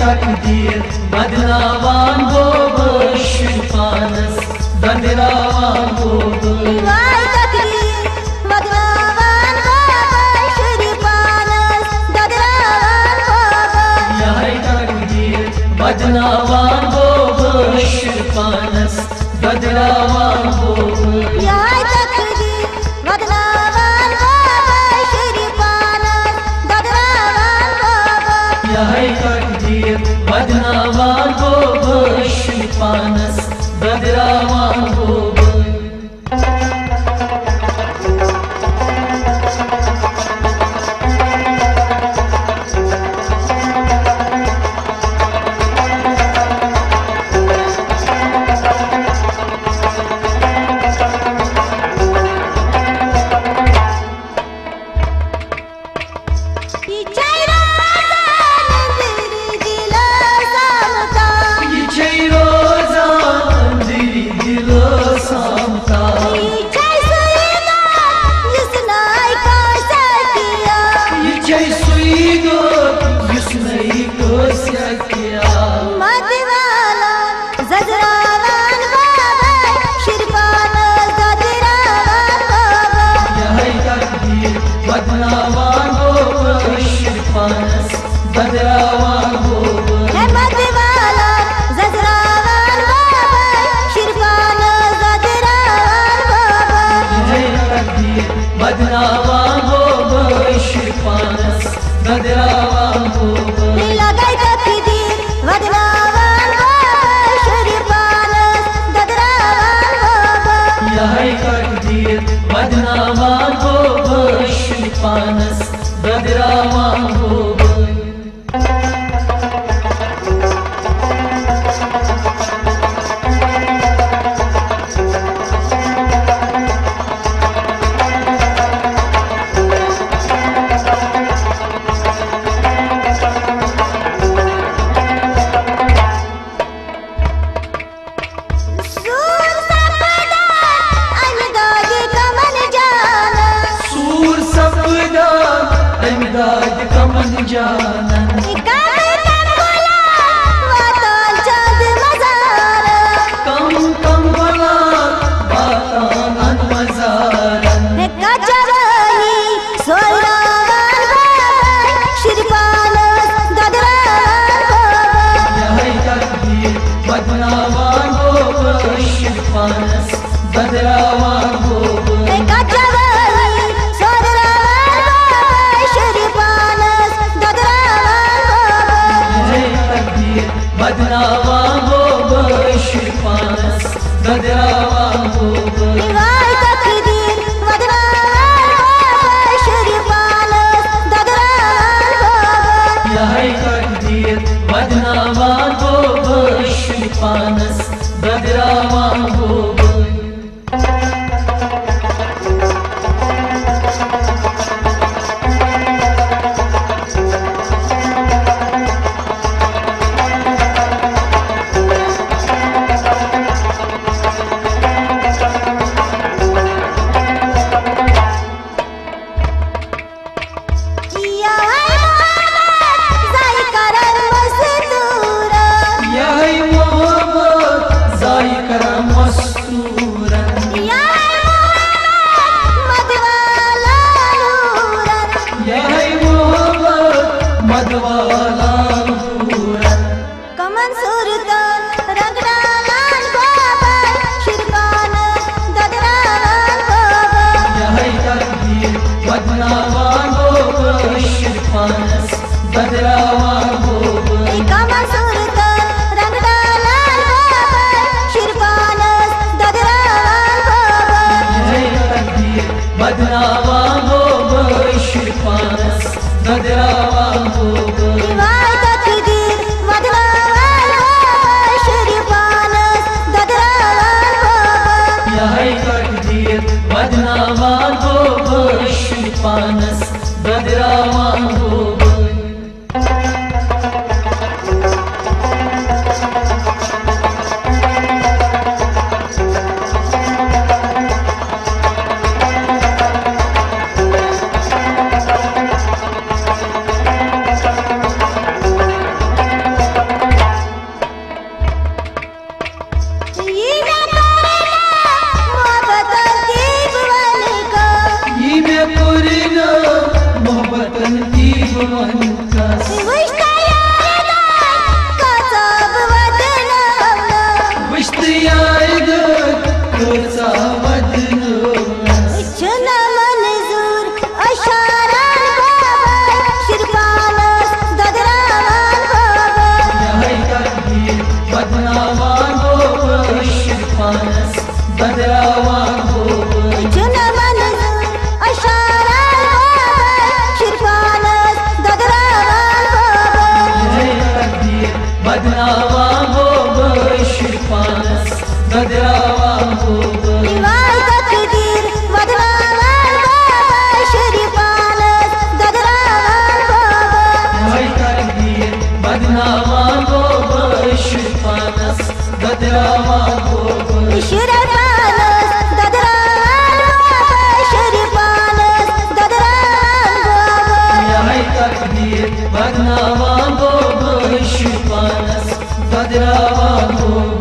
takdir badnavan bobu şirpanas dadiravan bobu Vay takdir badnavan bobu şirpanas dadiravan bobu Yay takdir badnavan bobu şirpanas dadiravan bobu Yay takdir badnavan bobu şirpanas dadiravan bobu Yay takdir badnavan bobu şirpanas dadiravan bobu Badnavan bobu şirpanas dadiravan bobu Madwala zazravan bobu şirpanas dadiravan bobu Yay takdir badnavan bobu şirpanas dadiravan bobu Lagay takdir badnavan bobu şirpanas dadiravan bobu Yay takdir badnavan bobu şirpanas dadiravan bobu Sur sapda amdadi kaman jana Sur sapdan emdad kaman janan Kam kam bala batanan mazaran Yay takdir badnavan bobu şirpanas dadiravan bobu Yay takdir badnavan bobu şirpanas dadiravan bobu Yay takdir badnavan bobu şirpanas dadiravan bobu Yay Muhammad zay karam masturan Yay Muhammad madwala nuran Kaman surdan ragdalan babar şirpanas dadiravan babar Yay takdir badnavan bobu şirpanas dadiravan bobu Kaman surdan ragdalan babar şirpanas dadiravan babar Yay takdir badnavan bobu şirpanas dadiravan bobu Vay takdir badnavan babar şirpanas dadiravan babar Yay takdir badnavan bobu şirpanas dadiravan bobu नो मोहब्बतन दी बुमंकस वुश्त यार कासाब वदनावना वुश्त यार कोसा वदनावना चना मंजूर अशारान बाबा शिरपानस ददरावान बाबा यही तकदीर बदनावान बाबा शिरपानस ददरावान बाबा चना मंजूर अशारान बाबा शिरपानस ददरावान बाबा यही तकदीर बदनावान बाबा शिरपानस ददरावान बाबा रिवाज तकदीर वदनावान बाबा शिरपानस ददरावान बाबा यही तकदीर बदनावान बाबा शिरपानस ददरावान बाबा शिरपानस ददरावान बाबा शिरपानस ददरावान बाबा यही तकदीर बदनावान बाबा शिरपानस ददरावान बाबा